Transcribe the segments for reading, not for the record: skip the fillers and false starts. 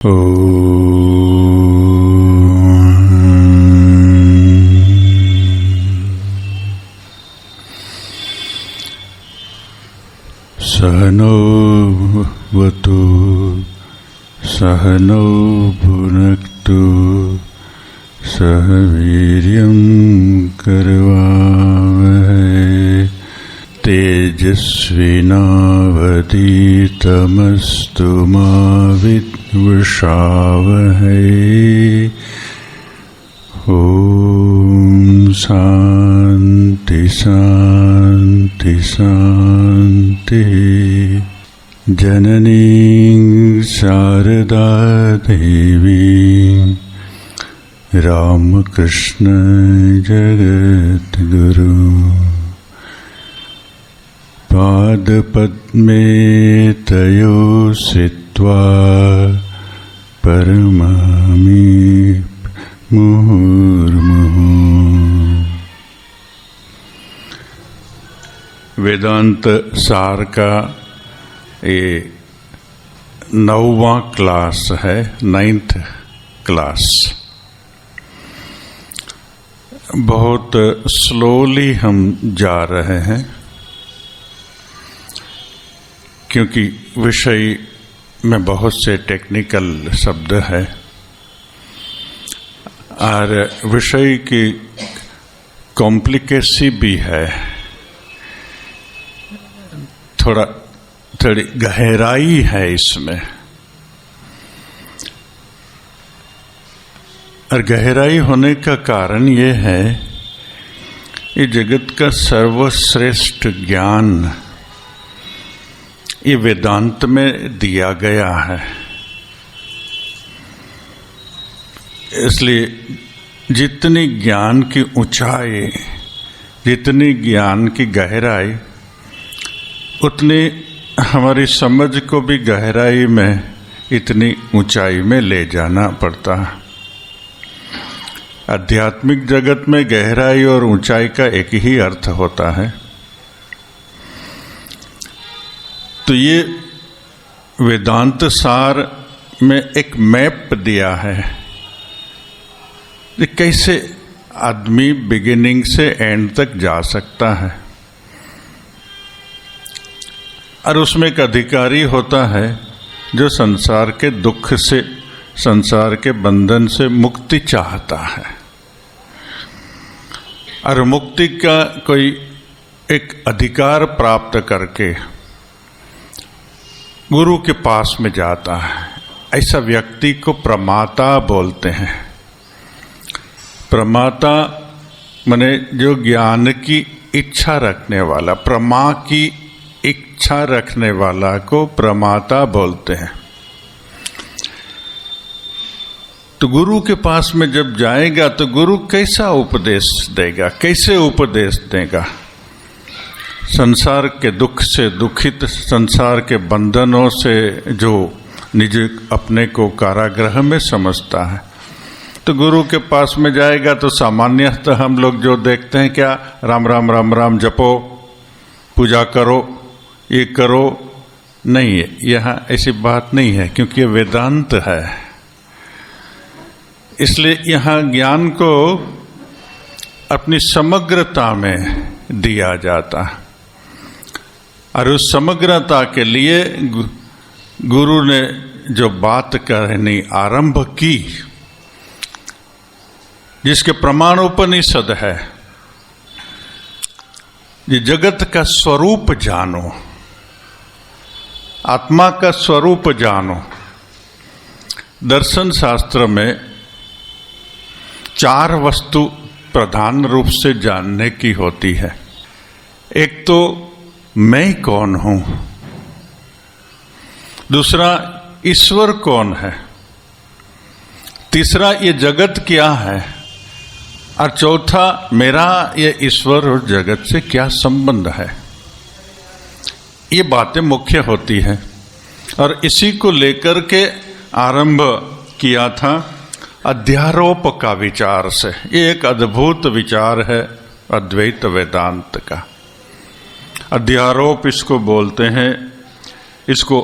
सहनौ भुनक्तु सहनौ भुनक्तु सह वीर्यं करवावहै तेजस्विनावधीतमस्तु मा विद्विषावहै। ॐ शान्ति शान्ति शान्ति। जननीं शारदा देवी रामकृष्ण जगद्गुरु पादपद्मे तयो स्थित्वा परमामि मुहुर्मुहुः। वेदांत सार का ये 9वां क्लास है, 9th क्लास। बहुत स्लोली हम जा रहे हैं क्योंकि विषय में बहुत से टेक्निकल शब्द है और विषय की कॉम्प्लिकेसी भी है, थोड़ी गहराई है इसमें। और गहराई होने का कारण ये है ये जगत का सर्वश्रेष्ठ ज्ञान ये वेदांत में दिया गया है। इसलिए जितनी ज्ञान की ऊंचाई, जितनी ज्ञान की गहराई, उतनी हमारी समझ को भी गहराई में, इतनी ऊंचाई में ले जाना पड़ता है। आध्यात्मिक जगत में गहराई और ऊंचाई का एक ही अर्थ होता है। तो ये वेदांत सार में एक मैप दिया है कि कैसे आदमी बिगिनिंग से एंड तक जा सकता है। और उसमें एक अधिकारी होता है जो संसार के दुख से, संसार के बंधन से मुक्ति चाहता है। और मुक्ति का कोई एक अधिकार प्राप्त करके गुरु के पास में जाता है। ऐसा व्यक्ति को प्रमाता बोलते हैं। प्रमाता माने जो ज्ञान की इच्छा रखने वाला, प्रमा की इच्छा रखने वाला को प्रमाता बोलते हैं। तो गुरु के पास में जब जाएगा तो गुरु कैसा उपदेश देगा, कैसे उपदेश देगा? संसार के दुख से दुखित, संसार के बंधनों से जो निज अपने को कारागृह में समझता है, तो गुरु के पास में जाएगा तो सामान्यतः हम लोग जो देखते हैं क्या, राम राम राम राम जपो, पूजा करो, ये करो। नहीं है, यहाँ ऐसी बात नहीं है क्योंकि ये वेदांत है। इसलिए यहाँ ज्ञान को अपनी समग्रता में दिया जाता है। और उस समग्रता के लिए गुरु ने जो बात करनी आरंभ की, जिसके प्रमाण उपनिषद है, ये जगत का स्वरूप जानो, आत्मा का स्वरूप जानो। दर्शन शास्त्र में 4 वस्तु प्रधान रूप से जानने की होती है। एक तो मैं कौन हूं, दूसरा ईश्वर कौन है, तीसरा ये जगत क्या है, और चौथा मेरा ये ईश्वर और जगत से क्या संबंध है। ये बातें मुख्य होती हैं और इसी को लेकर के आरंभ किया था अध्यारोप का विचार से। ये एक अद्भुत विचार है अद्वैत वेदांत का। अध्यारोप इसको बोलते हैं। इसको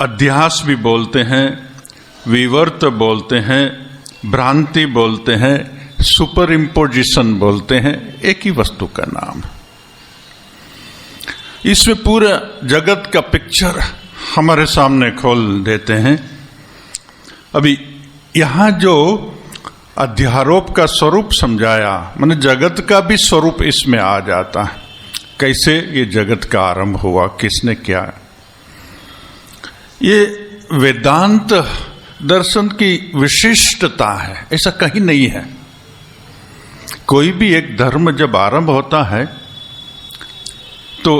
अध्यास भी बोलते हैं, विवर्त बोलते हैं, भ्रांति बोलते हैं, सुपर इम्पोजिशन बोलते हैं, एक ही वस्तु का नाम। इसमें पूरा जगत का पिक्चर हमारे सामने खोल देते हैं। अभी यहां जो अध्यारोप का स्वरूप समझाया, माने जगत का भी स्वरूप इसमें आ जाता है। कैसे ये जगत का आरंभ हुआ, किसने किया, ये वेदांत दर्शन की विशिष्टता है, ऐसा कहीं नहीं है। कोई भी एक धर्म जब आरंभ होता है तो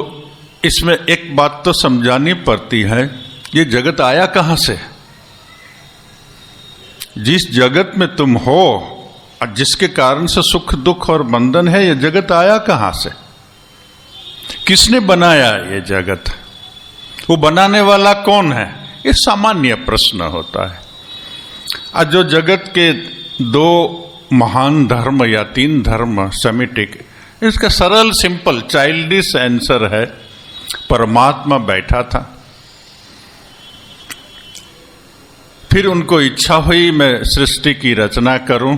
इसमें एक बात तो समझानी पड़ती है, ये जगत आया कहां से। जिस जगत में तुम हो और जिसके कारण से सुख दुख और बंधन है, ये जगत आया कहां से, किसने बनाया ये जगत, वो बनाने वाला कौन है, ये सामान्य प्रश्न होता है। आज जो जगत के दो महान धर्म या तीन धर्म सेमिटिक, इसका सरल सिंपल चाइल्डिश आंसर है, परमात्मा बैठा था, फिर उनको इच्छा हुई मैं सृष्टि की रचना करूं,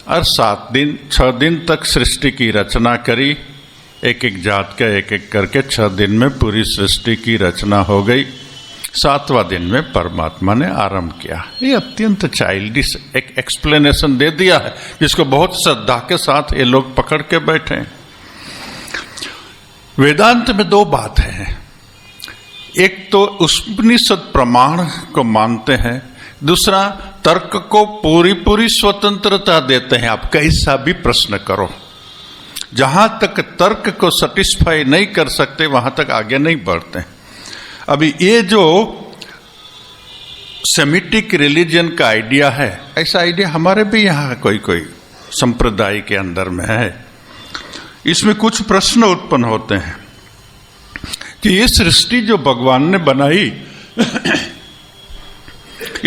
और 6 दिन तक सृष्टि की रचना करी, एक एक जात का एक एक करके 6 दिन में पूरी सृष्टि की रचना हो गई। 7वां दिन में परमात्मा ने आरंभ किया। ये अत्यंत चाइल्डिश एक एक्सप्लेनेशन दे दिया है, जिसको बहुत श्रद्धा के साथ ये लोग पकड़ के बैठे हैं। वेदांत में 2 बातें हैं, एक तो उपनिषद प्रमाण को मानते हैं, दूसरा तर्क को पूरी स्वतंत्रता देते हैं, आप कैसा भी प्रश्न करो, जहां तक तर्क को सेटिस्फाई नहीं कर सकते वहां तक आगे नहीं बढ़ते। अभी ये जो सेमिटिक रिलीजन का आइडिया है, ऐसा आइडिया हमारे भी यहाँ कोई संप्रदाय के अंदर में है। इसमें कुछ प्रश्न उत्पन्न होते हैं कि ये सृष्टि जो भगवान ने बनाई,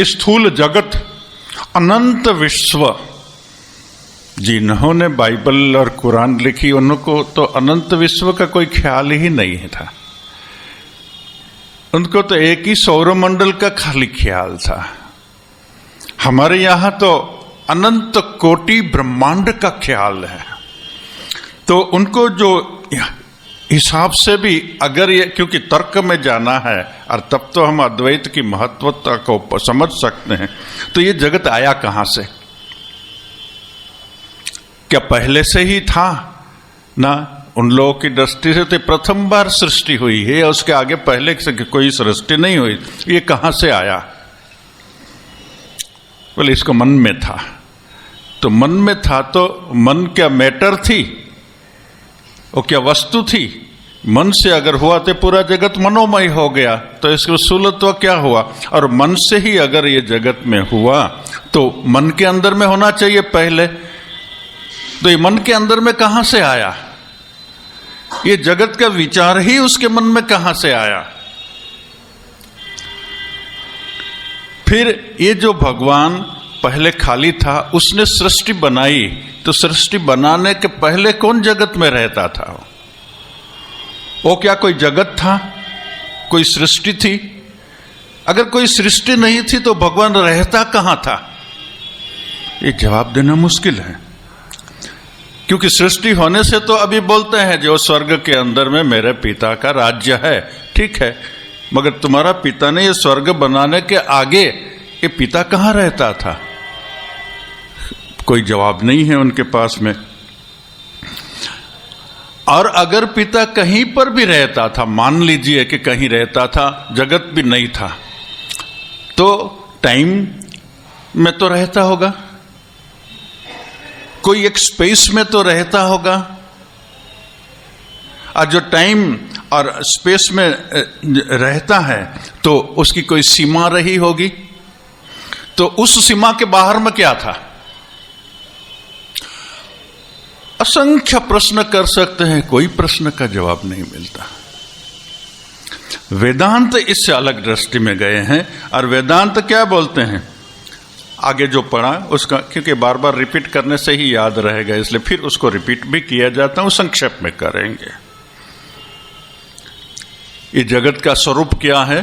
स्थूल जगत, अनंत विश्व, जिन्होंने बाइबल और कुरान लिखी उनको तो अनंत विश्व का कोई ख्याल ही नहीं था। उनको तो एक ही सौरमंडल का खाली ख्याल था। हमारे यहां तो अनंत कोटि ब्रह्मांड का ख्याल है। तो उनको जो हिसाब से भी अगर ये, क्योंकि तर्क में जाना है और तब तो हम अद्वैत की महत्वता को समझ सकते हैं, तो ये जगत आया कहां से, क्या पहले से ही था ना? उन लोगों की दृष्टि से तो प्रथम बार सृष्टि हुई है, उसके आगे पहले से कोई सृष्टि नहीं हुई। ये कहां से आया? बोले इसको मन में था। तो मन में था तो मन क्या मैटर थी, वो क्या वस्तु थी? मन से अगर हुआ तो पूरा जगत मनोमय हो गया, तो इसको स्थूलत्व क्या हुआ? और मन से ही अगर ये जगत में हुआ तो मन के अंदर में होना चाहिए पहले। तो ये मन के अंदर में कहां से आया? ये जगत का विचार ही उसके मन में कहां से आया? फिर ये जो भगवान पहले खाली था, उसने सृष्टि बनाई, तो सृष्टि बनाने के पहले कौन जगत में रहता था? वो क्या कोई जगत था, कोई सृष्टि थी? अगर कोई सृष्टि नहीं थी तो भगवान रहता कहां था? ये जवाब देना मुश्किल है, क्योंकि सृष्टि होने से तो अभी बोलते हैं जो स्वर्ग के अंदर में मेरे पिता का राज्य है, ठीक है, मगर तुम्हारा पिता ने ये स्वर्ग बनाने के आगे ये पिता कहां रहता था? कोई जवाब नहीं है उनके पास में। और अगर पिता कहीं पर भी रहता था, मान लीजिए कि कहीं रहता था, जगत भी नहीं था, तो टाइम में तो रहता होगा, कोई एक स्पेस में तो रहता होगा। और जो टाइम और स्पेस में रहता है तो उसकी कोई सीमा रही होगी, तो उस सीमा के बाहर में क्या था? असंख्य प्रश्न कर सकते हैं, कोई प्रश्न का जवाब नहीं मिलता। वेदांत इससे अलग दृष्टि में गए हैं। और वेदांत क्या बोलते हैं, आगे जो पढ़ा उसका, क्योंकि बार बार रिपीट करने से ही याद रहेगा, इसलिए फिर उसको रिपीट भी किया जाता है, संक्षेप में करेंगे। ये जगत का स्वरूप क्या है?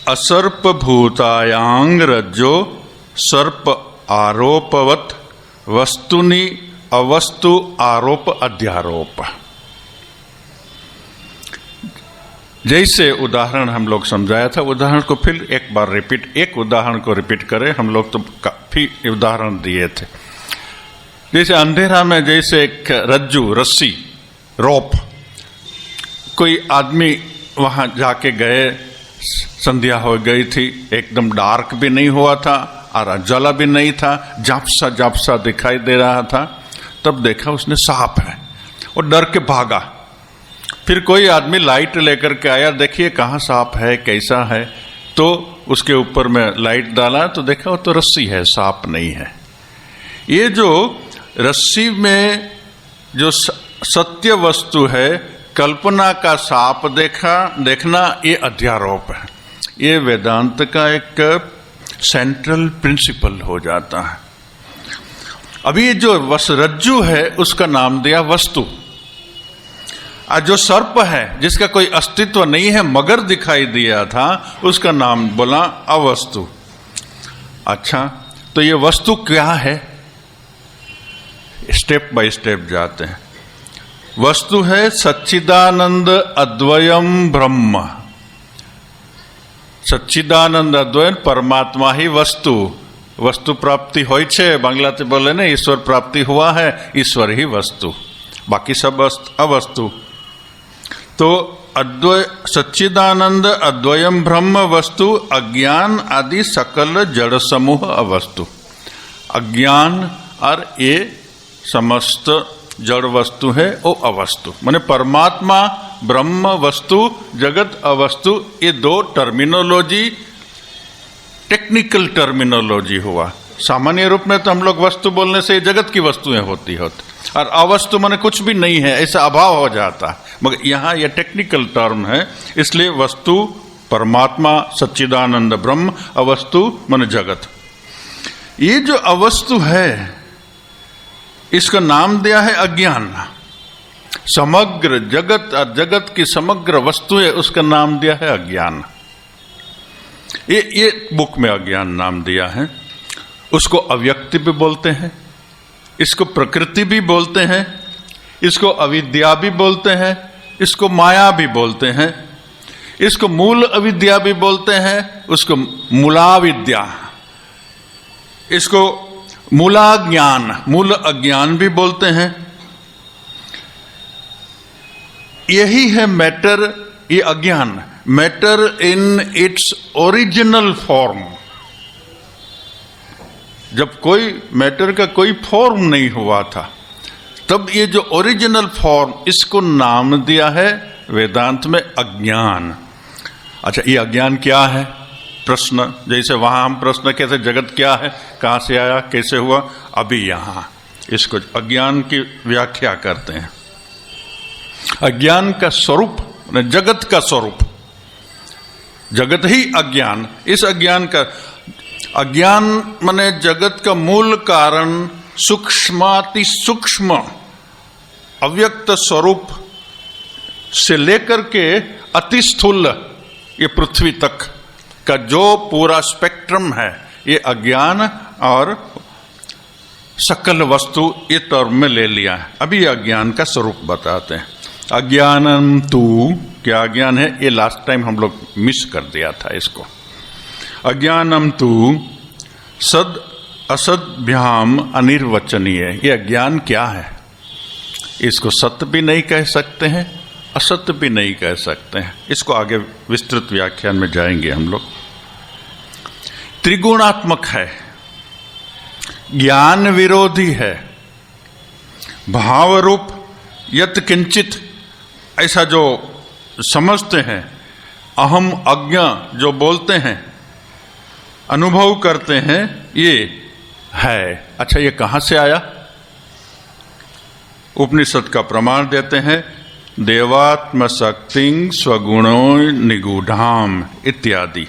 असर्प भूतायांग रज्जो सर्प आरोपवत वस्तुनि अवस्तु आरोप अध्यारोप। जैसे उदाहरण हम लोग समझाया था, उदाहरण को फिर एक बार रिपीट, एक उदाहरण को रिपीट करें। हम लोग तो काफी उदाहरण दिए थे। जैसे अंधेरा में जैसे एक रज्जू, रस्सी, रोप, कोई आदमी वहां जाके गए, संध्या हो गई थी, एकदम डार्क भी नहीं हुआ था और उजाला भी नहीं था, झापसा झापसा दिखाई दे रहा था। तब देखा उसने सांप है और डर के भागा। फिर कोई आदमी लाइट लेकर के आया, देखिए कहाँ सांप है, कैसा है। तो उसके ऊपर में लाइट डाला तो देखा वो तो रस्सी है, सांप नहीं है। ये जो रस्सी में जो सत्य वस्तु है, कल्पना का सांप देखना, ये अध्यारोप है। ये वेदांत का एक सेंट्रल प्रिंसिपल हो जाता है। अभी जो रज्जू है उसका नाम दिया वस्तु, और जो सर्प है जिसका कोई अस्तित्व नहीं है, मगर दिखाई दिया था, उसका नाम बोला अवस्तु। अच्छा, तो ये वस्तु क्या है? स्टेप बाय स्टेप जाते हैं। वस्तु है सच्चिदानंद अद्वयम ब्रह्म। सच्चिदानंद अद्वय परमात्मा ही वस्तु। वस्तु प्राप्ति होय छे, बांग्लाते बोले ने ईश्वर प्राप्ति हुआ है, ईश्वर ही वस्तु, बाकी सब अवस्तु। तो अद्वय सच्चिदानंद अद्वयम ब्रह्म वस्तु, अज्ञान आदि सकल जड़ समूह अवस्तु। अज्ञान और ये समस्त जड़ वस्तु है वो अवस्तु। माने परमात्मा ब्रह्म वस्तु, जगत अवस्तु, ये दो टर्मिनोलॉजी टेक्निकल टर्मिनोलॉजी हुआ। सामान्य रूप में तो हम लोग वस्तु बोलने से जगत की वस्तुएं होती और अवस्तु माने कुछ भी नहीं है, ऐसा अभाव हो जाता। मगर यहाँ यह टेक्निकल टर्म है, इसलिए वस्तु परमात्मा सच्चिदानंद ब्रह्म, अवस्तु माने जगत। ये जो अवस्तु है इसका नाम दिया है अज्ञान। समग्र जगत और जगत की समग्र वस्तु है, उसका नाम दिया है अज्ञान। ये बुक में अज्ञान नाम दिया है। उसको अव्यक्ति भी बोलते हैं, इसको प्रकृति भी बोलते हैं, इसको अविद्या भी बोलते हैं, इसको माया भी बोलते हैं, इसको मूल अविद्या भी बोलते हैं, उसको मूलाविद्या, इसको मूलाज्ञान, मूल अज्ञान भी बोलते हैं। यही है मैटर, ये अज्ञान, matter in its original form. जब कोई मैटर का कोई फॉर्म नहीं हुआ था, तब ये जो ओरिजिनल फॉर्म, इसको नाम दिया है वेदांत में अज्ञान। अच्छा, ये अज्ञान क्या है? प्रश्न, जैसे वहां हम प्रश्न कहते जगत क्या है, कहां से आया, कैसे हुआ, अभी यहां इसको अज्ञान की व्याख्या करते हैं। अज्ञान का स्वरूप, जगत का स्वरूप, जगत ही अज्ञान। इस अज्ञान का, अज्ञान माने जगत का मूल कारण, सूक्ष्माति सूक्ष्म अव्यक्त स्वरूप से लेकर के अति स्थूल ये पृथ्वी तक का जो पूरा स्पेक्ट्रम है, ये अज्ञान और सकल वस्तु, ये टर्म में ले लिया है। अभी अज्ञान का स्वरूप बताते हैं। अज्ञानम तू, क्या अज्ञान है? ये लास्ट टाइम हम लोग मिस कर दिया था इसको। अज्ञानम तू सद असद्भ्याम अनिर्वचनीय। ये अज्ञान क्या है? इसको सत्य भी नहीं कह सकते हैं, असत्य भी नहीं कह सकते हैं। इसको आगे विस्तृत व्याख्यान में जाएंगे हम लोग। त्रिगुणात्मक है, ज्ञान विरोधी है, भाव रूप यत किंचित, ऐसा जो समझते हैं, अहम अज्ञ जो बोलते हैं, अनुभव करते हैं, ये है। अच्छा, ये कहां से आया? उपनिषद का प्रमाण देते हैं, देवात्म शक्ति स्वगुणो निगूढ़ाम इत्यादि।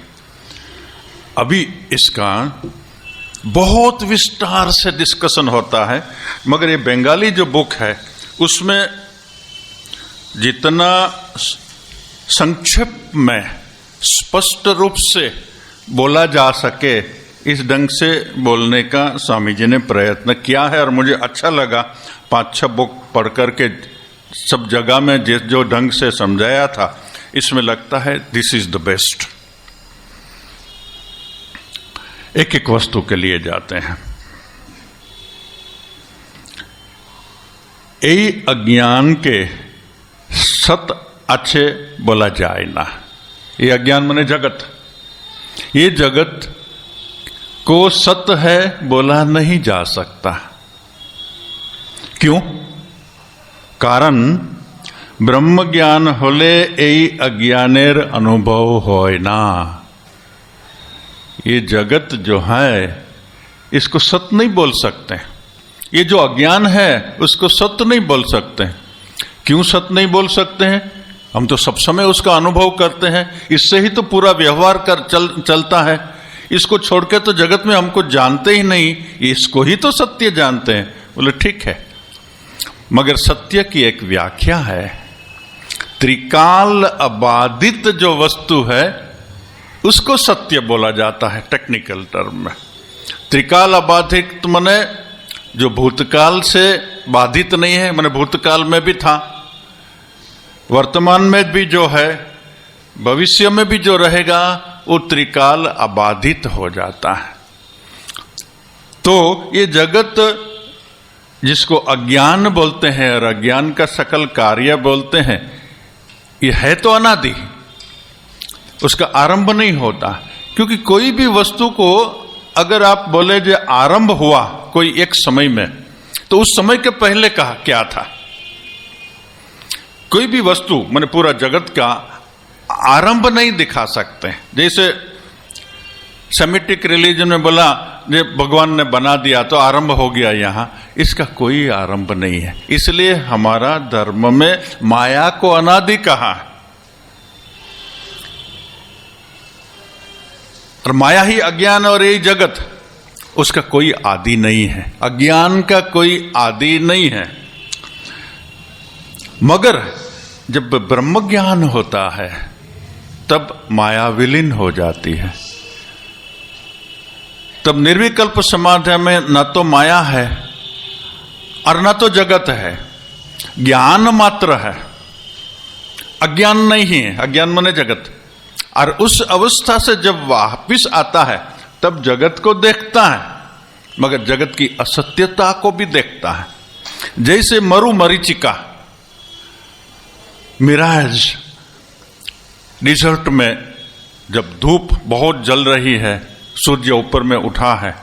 अभी इसका बहुत विस्तार से डिस्कशन होता है, मगर ये बंगाली जो बुक है उसमें जितना संक्षेप में स्पष्ट रूप से बोला जा सके, इस ढंग से बोलने का स्वामी जी ने प्रयत्न किया है। और मुझे अच्छा लगा 5-6 बुक पढ़ करके सब जगह में जो ढंग से समझाया था, इसमें लगता है दिस इज द बेस्ट। एक एक वस्तु के लिए जाते हैं। यही अज्ञान के सत अच्छे बोला जाए ना। ये अज्ञान माने जगत, ये जगत को सत है बोला नहीं जा सकता। क्यों? कारण ब्रह्म ज्ञान होले यही अज्ञानेर अनुभव होय ना। ये जगत जो है इसको सत्य नहीं बोल सकते। ये जो अज्ञान है उसको सत्य नहीं बोल सकते। क्यों सत्य नहीं बोल सकते हैं? हम तो सब समय उसका अनुभव करते हैं, इससे ही तो पूरा व्यवहार चलता है। इसको छोड़ के तो जगत में हमको जानते ही नहीं, इसको ही तो सत्य जानते हैं। बोले ठीक है, मगर सत्य की एक व्याख्या है। त्रिकाल अबाधित जो वस्तु है उसको सत्य बोला जाता है टेक्निकल टर्म में। त्रिकाल अबाधित माने जो भूतकाल से बाधित नहीं है, माने भूतकाल में भी था, वर्तमान में भी जो है, भविष्य में भी जो रहेगा, वो त्रिकाल अबाधित हो जाता है। तो ये जगत जिसको अज्ञान बोलते हैं और अज्ञान का सकल कार्य बोलते हैं, ये है तो अनादि, उसका आरंभ नहीं होता। क्योंकि कोई भी वस्तु को अगर आप बोले जो आरंभ हुआ कोई एक समय में, तो उस समय के पहले कहा क्या था? कोई भी वस्तु माने पूरा जगत का आरंभ नहीं दिखा सकते। जैसे सेमिटिक रिलीजन में बोला ये भगवान ने बना दिया तो आरंभ हो गया, यहां इसका कोई आरंभ नहीं है। इसलिए हमारा धर्म में माया को अनादि कहा है, और माया ही अज्ञान और यही जगत, उसका कोई आदि नहीं है। अज्ञान का कोई आदि नहीं है। मगर जब ब्रह्म ज्ञान होता है तब माया विलीन हो जाती है। तब निर्विकल्प समाधि में न तो माया है और न तो जगत है, ज्ञान मात्र है, अज्ञान नहीं है। अज्ञान माने जगत। और उस अवस्था से जब वापिस आता है तब जगत को देखता है, मगर जगत की असत्यता को भी देखता है। जैसे मरु मरीचिका, मिराज, डिजर्ट में जब धूप बहुत जल रही है, सूर्य ऊपर में उठा है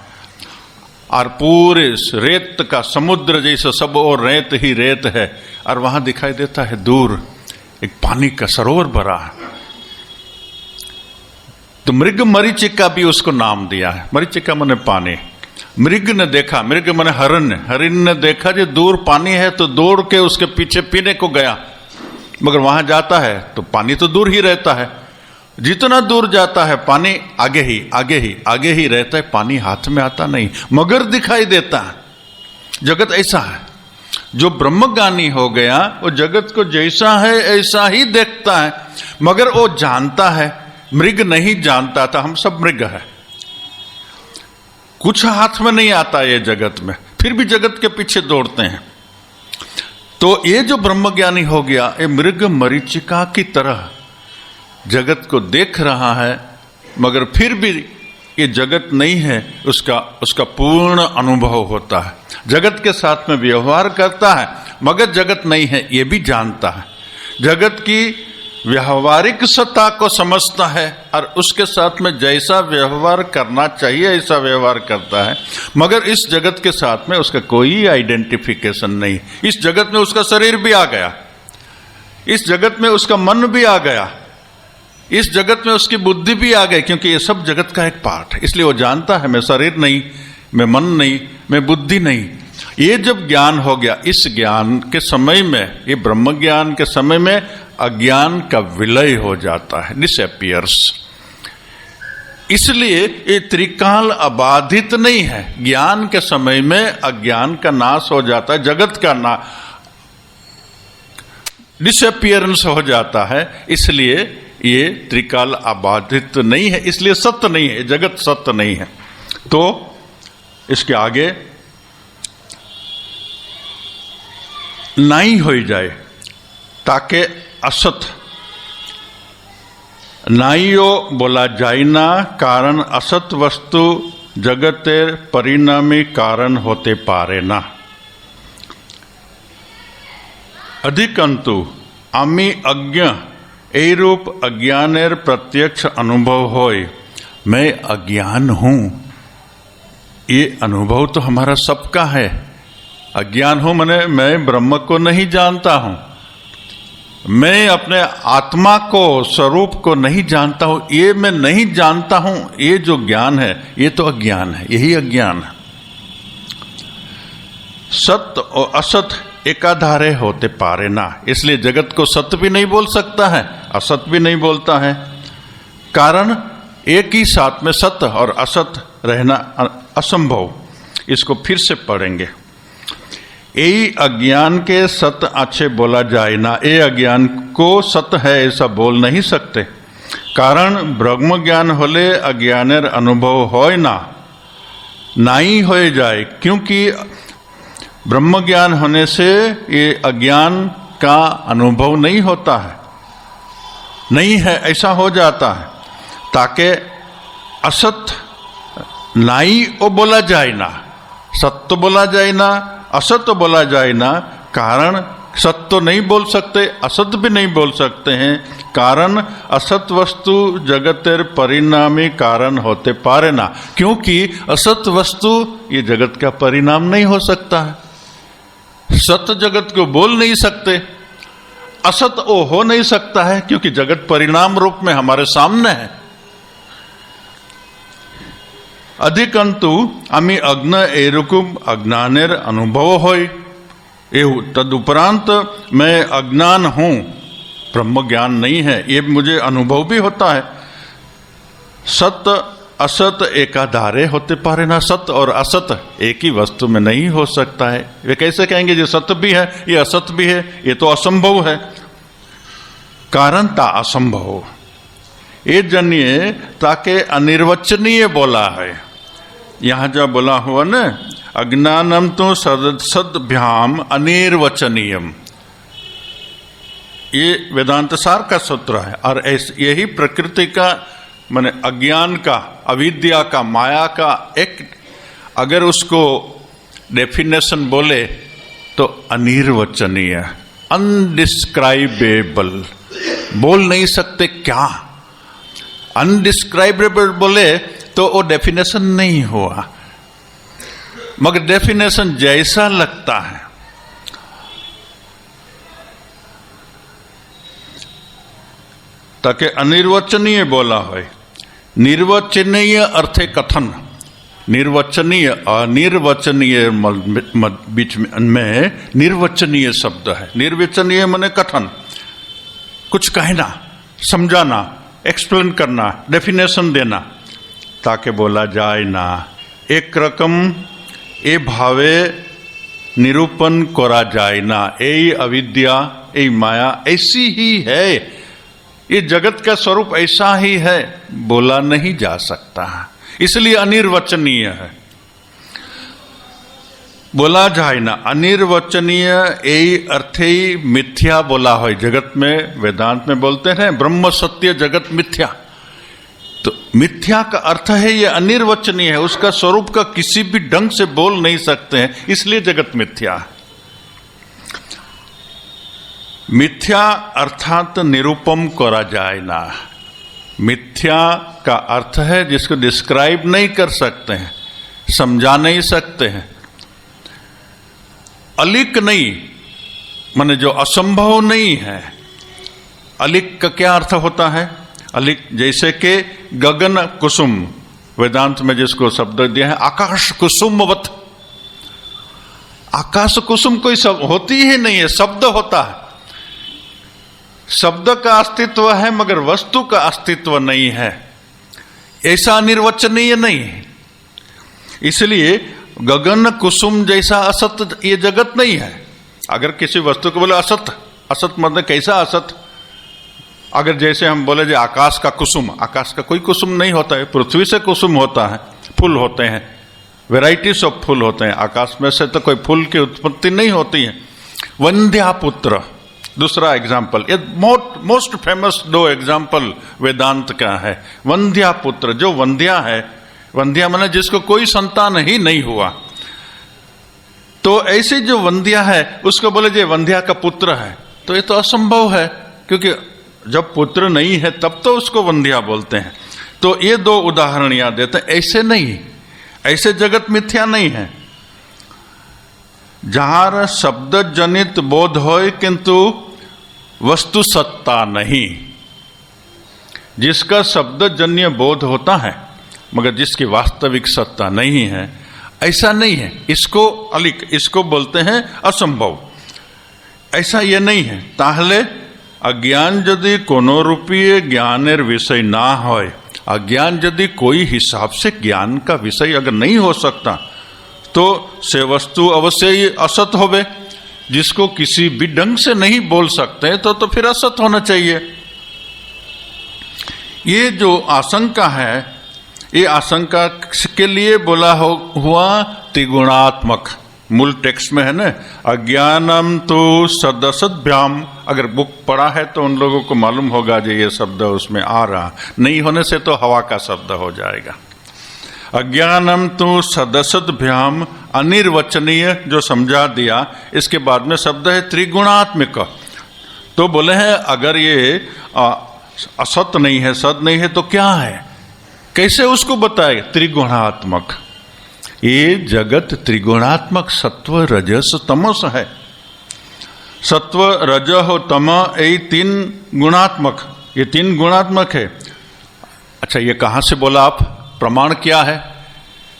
और पूरे रेत का समुद्र जैसा सब और रेत ही रेत है, और वहां दिखाई देता है दूर एक पानी का सरोवर भरा है। तो मृग मरीचिका भी उसको नाम दिया है। मरीचिका माने पानी। मृग ने देखा, मृग माने हरिण, हरिण ने देखा जो दूर पानी है तो दौड़ के उसके पीछे पीने को गया, मगर वहां जाता है तो पानी तो दूर ही रहता है। जितना दूर जाता है पानी आगे ही आगे ही आगे ही रहता है, पानी हाथ में आता नहीं, मगर दिखाई देता है। जगत ऐसा है। जो ब्रह्मज्ञानी हो गया वो जगत को जैसा है ऐसा ही देखता है, मगर वो जानता है। मृग नहीं जानता था, हम सब मृग है, कुछ हाथ में नहीं आता ये जगत में, फिर भी जगत के पीछे दौड़ते हैं। तो ये जो ब्रह्मज्ञानी हो गया, ये मृग मरीचिका की तरह जगत को देख रहा है, मगर फिर भी ये जगत नहीं है, उसका पूर्ण अनुभव होता है। जगत के साथ में व्यवहार करता है, मगर जगत नहीं है ये भी जानता है। जगत की व्यवहारिक सत्ता को समझता है और उसके साथ में जैसा व्यवहार करना चाहिए ऐसा व्यवहार करता है, मगर इस जगत के साथ में उसका कोई आइडेंटिफिकेशन नहीं। इस जगत में उसका शरीर भी आ गया, इस जगत में उसका मन भी आ गया, इस जगत में उसकी बुद्धि भी आ गई, क्योंकि ये सब जगत का एक पार्ट है। इसलिए वो जानता है मैं शरीर नहीं, मैं मन नहीं, मैं बुद्धि नहीं। ये जब ज्ञान हो गया, इस ज्ञान के समय में, ये ब्रह्म ज्ञान के समय में अज्ञान का विलय हो जाता है, डिसअपियर्स। इसलिए ये त्रिकाल अबाधित नहीं है। ज्ञान के समय में अज्ञान का नाश हो जाता है, जगत का डिसअपियरेंस हो जाता है। इसलिए ये त्रिकाल अबाधित नहीं है, इसलिए सत्य नहीं है, जगत सत्य नहीं है। तो इसके आगे नहीं हो जाए ताके असत नाइयो बोला जाए ना, कारण असत वस्तु जगतेर परिणामी कारण होते पारे ना। अधिकंतु आमी अज्ञ ए रूप अज्ञानेर प्रत्यक्ष अनुभव होय, मैं अज्ञान हूं, ये अनुभव तो हमारा सबका है। अज्ञान हूं माने मैं ब्रह्म को नहीं जानता हूं, मैं अपने आत्मा को, स्वरूप को नहीं जानता हूं। ये मैं नहीं जानता हूं, ये जो ज्ञान है ये तो अज्ञान है, यही अज्ञान है। सत्य और असत एकाधारे होते पारे ना, इसलिए जगत को सत्य भी नहीं बोल सकता है, असत भी नहीं बोलता है। कारण एक ही साथ में सत्य और असत रहना असंभव। इसको फिर से पढ़ेंगे। यही अज्ञान के सत्य अच्छे बोला जाए ना, ये अज्ञान को सत्य है ऐसा बोल नहीं सकते। कारण ब्रह्म ज्ञान होले अज्ञानेर अनुभव होय ना, नहीं हो जाए, क्योंकि ब्रह्म ज्ञान होने से ये अज्ञान का अनुभव नहीं होता है, नहीं है ऐसा हो जाता है। ताकि असत नाई ओ बोला जाए ना, सत्य बोला जाए ना, असत्य बोला जाए ना। कारण सत्य तो नहीं बोल सकते, असत्य भी नहीं बोल सकते हैं। कारण असत वस्तु जगतेर परिणामी कारण होते पारे ना, क्योंकि असत वस्तु ये जगत का परिणाम नहीं हो सकता है। सत्य जगत को बोल नहीं सकते, असत वो हो नहीं सकता है, क्योंकि जगत परिणाम रूप में हमारे सामने है। अधिकंतु आमी अज्ञ एरुकुम अज्ञानेर अनुभव होय, तदुपरांत मैं अज्ञान हूं, ब्रह्म ज्ञान नहीं है, ये मुझे अनुभव भी होता है। सत्य असत एकाधारे होते पारे ना, सत्य और असत एक ही वस्तु में नहीं हो सकता है। वे कैसे कहेंगे जो सत्य भी है ये असत भी है, ये तो असंभव है। कारण ता असंभव ये जनिए ताके अनिर्वचनीय बोला है। यहां जो बोला हुआ न, अज्ञानम तो सदभ्याम अनिर्वचनीयम, ये वेदांत सार का सूत्र है। और यही प्रकृति का माने अज्ञान का, अविद्या का, माया का एक अगर उसको डेफिनेशन बोले तो अनिर्वचनीय, अनडिस्क्राइबेबल, बोल नहीं सकते क्या। अनडिस्क्राइबेबल बोले तो वो डेफिनेशन नहीं हुआ, मगर डेफिनेशन जैसा लगता है। ताकि अनिर्वचनीय बोला है। निर्वचनीय अर्थे कथन, निर्वचनीय अनिर्वचनीय बीच में निर्वचनीय शब्द है। निर्वचनीय माने कथन, कुछ कहना, समझाना, एक्सप्लेन करना, डेफिनेशन देना, ताकि बोला जाए ना। एक रकम ए भावे निरूपण करा जाए ना, यही अविद्या, यही माया ऐसी ही है, ये जगत का स्वरूप ऐसा ही है, बोला नहीं जा सकता, इसलिए अनिर्वचनीय है। बोला जाए ना, अनिर्वचनीय यही अर्थ ही मिथ्या बोला है। जगत में वेदांत में बोलते हैं ब्रह्म सत्य जगत मिथ्या, तो मिथ्या का अर्थ है ये अनिर्वचनीय है, उसका स्वरूप का किसी भी ढंग से बोल नहीं सकते हैं, इसलिए जगत मिथ्या है। मिथ्या अर्थात निरूपम करा जाए ना, मिथ्या का अर्थ है जिसको डिस्क्राइब नहीं कर सकते हैं, समझा नहीं सकते हैं। अलिक नहीं माने जो असंभव नहीं है। अलिक का क्या अर्थ होता है? अलिक जैसे कि गगन कुसुम, वेदांत में जिसको शब्द दिया है आकाश कुसुमवत। आकाश कुसुम कोई शब्द होती ही नहीं है, शब्द होता है। शब्द का अस्तित्व है मगर वस्तु का अस्तित्व नहीं है, ऐसा अनिर्वचनीय नहीं है। इसलिए गगन कुसुम जैसा असत ये जगत नहीं है। अगर किसी वस्तु को बोले असत, असत मतलब कैसा असत? अगर जैसे हम बोले जो आकाश का कुसुम, आकाश का कोई कुसुम नहीं होता है, पृथ्वी से कुसुम होता है, फूल होते हैं, वेराइटीज ऑफ फूल होते हैं, आकाश में से तो कोई फूल की उत्पत्ति नहीं होती है। वंध्यापुत्र दूसरा एग्जाम्पल, ये मोस्ट फेमस 2 एग्जाम्पल वेदांत का है। वंध्यापुत्र, जो वंध्या है, वंध्या माने जिसको कोई संतान ही नहीं हुआ, तो ऐसे जो वंध्या है उसको बोले जे वंध्या का पुत्र है, तो ये तो असंभव है, क्योंकि जब पुत्र नहीं है तब तो उसको वंध्या बोलते हैं। तो ये 2 उदाहरण याद देते हैं। ऐसे नहीं, ऐसे जगत मिथ्या नहीं है। जहां शब्द जनित बोध होय किंतु वस्तु सत्ता नहीं, जिसका शब्द जन्य बोध होता है मगर जिसकी वास्तविक सत्ता नहीं है, ऐसा नहीं है। इसको अलिक, इसको बोलते हैं असंभव। ऐसा ये नहीं है। ताहले अज्ञान यदि कोनो रूपीय ज्ञानेर विषय ना होय, अज्ञान यदि कोई हिसाब से ज्ञान का विषय अगर नहीं हो सकता, तो से वस्तु अवश्य ही असत होवे। जिसको किसी भी ढंग से नहीं बोल सकते तो फिर असत होना चाहिए। ये जो आशंका है, ये आशंका के लिए बोला हुआ त्रिगुणात्मक, मूल टेक्स्ट में है ना, अज्ञानम तो सदसद्भ्याम। अगर बुक पढ़ा है तो उन लोगों को मालूम होगा जो ये शब्द उसमें आ रहा, नहीं होने से तो हवा का शब्द हो जाएगा। अज्ञानम तो सदसद्भ्याम, अनिर्वचनीय, जो समझा दिया। इसके बाद में शब्द है त्रिगुणात्मक। तो बोले हैं अगर ये असत नहीं है, सद नहीं है, तो क्या है, कैसे उसको बताए? त्रिगुणात्मक। ये जगत त्रिगुणात्मक, सत्व रजस तमस है। सत्व रज हो तम, ये 3 गुणात्मक, ये 3 गुणात्मक है। अच्छा, ये कहां से बोला आप? प्रमाण क्या है?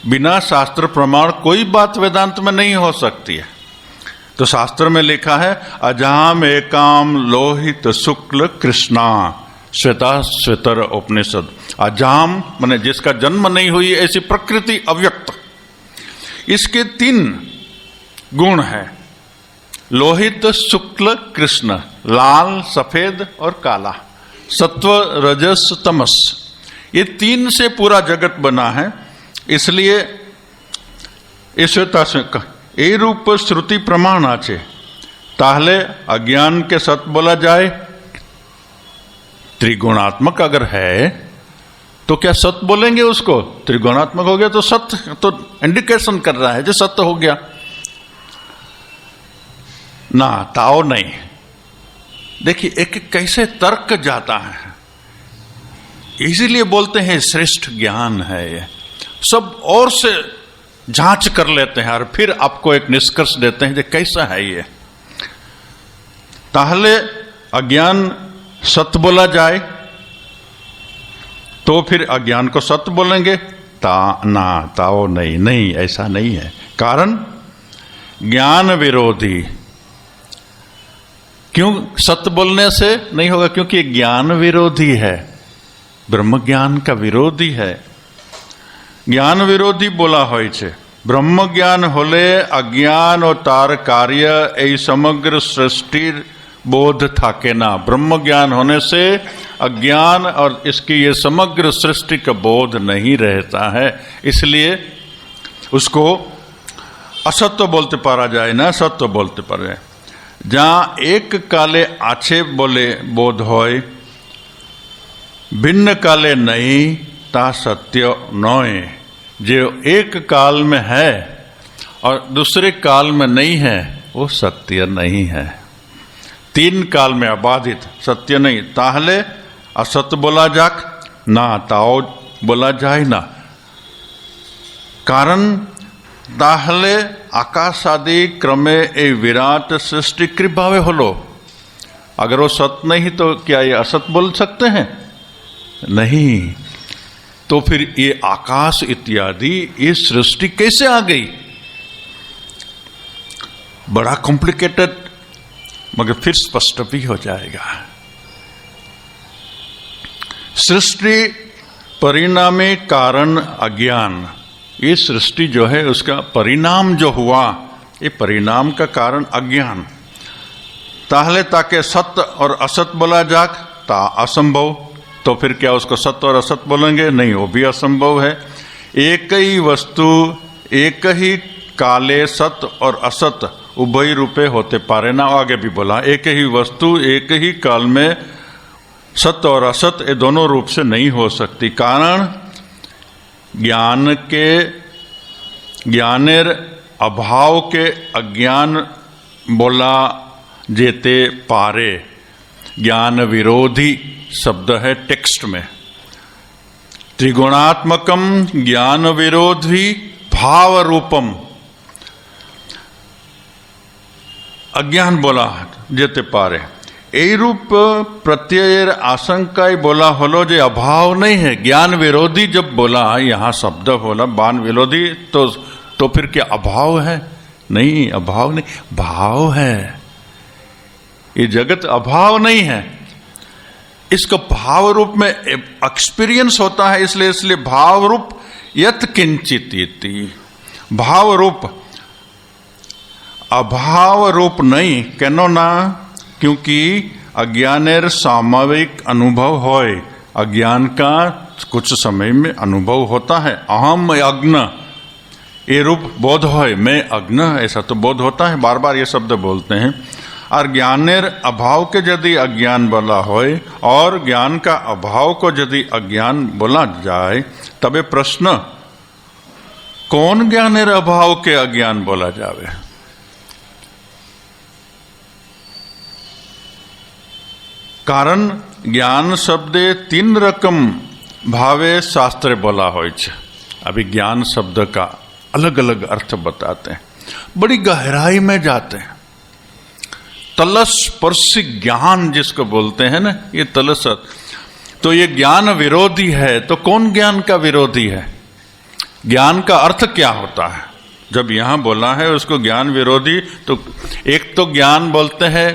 बिना शास्त्र प्रमाण कोई बात वेदांत में नहीं हो सकती है। तो शास्त्र में लिखा है अजाम एकाम लोहित शुक्ल कृष्णा, श्वेता श्वेतर उपनिषद। अजाम माने जिसका जन्म नहीं हुई ऐसी प्रकृति अव्यक्त, इसके 3 गुण है, लोहित शुक्ल कृष्ण, लाल सफेद और काला, सत्व रजस तमस। ये 3 से पूरा जगत बना है। इसलिए श्वेता से ए रूप श्रुति प्रमाण आचे, ताहले अज्ञान के सत बोला जाए। त्रिगुणात्मक अगर है तो क्या सत्य बोलेंगे उसको? त्रिगुणात्मक हो गया तो सत्य तो इंडिकेशन कर रहा है जो सत्य हो गया ना, ताओ नहीं। देखिए एक कैसे तर्क जाता है, इसीलिए बोलते हैं श्रेष्ठ ज्ञान है ये। सब और से जांच कर लेते हैं और फिर आपको एक निष्कर्ष देते हैं जो कैसा है ये। ताहले अज्ञान सत्य बोला जाए तो फिर अज्ञान को सत्य बोलेंगे? ताओ नहीं, ऐसा नहीं है। कारण ज्ञान विरोधी। क्यों सत्य बोलने से नहीं होगा? क्योंकि ज्ञान विरोधी है, ब्रह्म ज्ञान का विरोधी है। ज्ञान विरोधी बोला होय छे। ब्रह्म ज्ञान होले अज्ञान और तार कार्य ए समग्र सृष्टि बोध थाके ना। ब्रह्म ज्ञान होने से अज्ञान और इसकी ये समग्र सृष्टि का बोध नहीं रहता है, इसलिए उसको असत्य बोलते पारा जाए ना, सत्य बोलते पारा जाए। जहां एक काले आछे बोले बोध होय, भिन्न काले नहीं, ता सत्य नोय। जो एक काल में है और दूसरे काल में नहीं है वो सत्य नहीं है। 3 काल में अबाधित सत्य नहीं। ताहले असत्य बोला जाक ना, ताओ बोला जाए ना। कारण ताहले आकाश आदि क्रमे ए विराट सृष्टि कृभावे होलो। अगर वो सत्य नहीं तो क्या ये असत बोल सकते हैं? नहीं। तो फिर ये आकाश इत्यादि ये सृष्टि कैसे आ गई? बड़ा कॉम्प्लिकेटेड, मगर फिर स्पष्ट भी हो जाएगा। सृष्टि परिणामी कारण अज्ञान। ये सृष्टि जो है उसका परिणाम जो हुआ, ये परिणाम का कारण अज्ञान। ताहले ताके सत्य और असत बोला जाक ता असंभव। तो फिर क्या उसको सत्य और असत बोलेंगे? नहीं, वो भी असंभव है। एक ही वस्तु एक ही काले सत और असत उभय रूपे होते पारे ना। आगे भी बोला, एक ही वस्तु एक ही काल में सत्य और असत ये दोनों रूप से नहीं हो सकती। कारण ज्ञानेर अभाव के अज्ञान बोला जेते पारे। ज्ञान विरोधी शब्द है टेक्स्ट में। त्रिगुणात्मकम ज्ञान विरोधी भाव रूपम। अज्ञान बोला जेते पारे। यही रूप प्रत्यय आशंका बोला होलो जे अभाव नहीं है। ज्ञान विरोधी जब बोला, यहां शब्द बोला ज्ञान विरोधी, तो फिर क्या अभाव है? नहीं, अभाव नहीं, भाव है। ये जगत अभाव नहीं है, इसको भाव रूप में एक्सपीरियंस होता है। इसलिए भाव रूप यत किंचित इति। भाव रूप, अभाव रूप नहीं। केनो ना? क्योंकि अज्ञानेर सामयिक अनुभव होय। अज्ञान का कुछ समय में अनुभव होता है। अहम अज्ञ ये रूप बोध होय, मैं अज्ञ, ऐसा तो बोध होता है, बार बार ये शब्द बोलते हैं। और ज्ञानेर अभाव के यदि अज्ञान बोला होय और ज्ञान का अभाव को यदि अज्ञान बोला जाए, तबे प्रश्न कौन ज्ञानेर अभाव के अज्ञान बोला जावे? कारण ज्ञान शब्दे 3 रकम भावे शास्त्र बोला होय छे। अभी ज्ञान शब्द का अलग अलग अर्थ बताते हैं, बड़ी गहराई में जाते हैं। तलस्पर्शी ज्ञान जिसको बोलते हैं ना, ये तलस, तो ये ज्ञान विरोधी है। तो कौन ज्ञान का विरोधी है? ज्ञान का अर्थ क्या होता है? जब यहां बोला है उसको ज्ञान विरोधी, तो एक तो ज्ञान बोलते हैं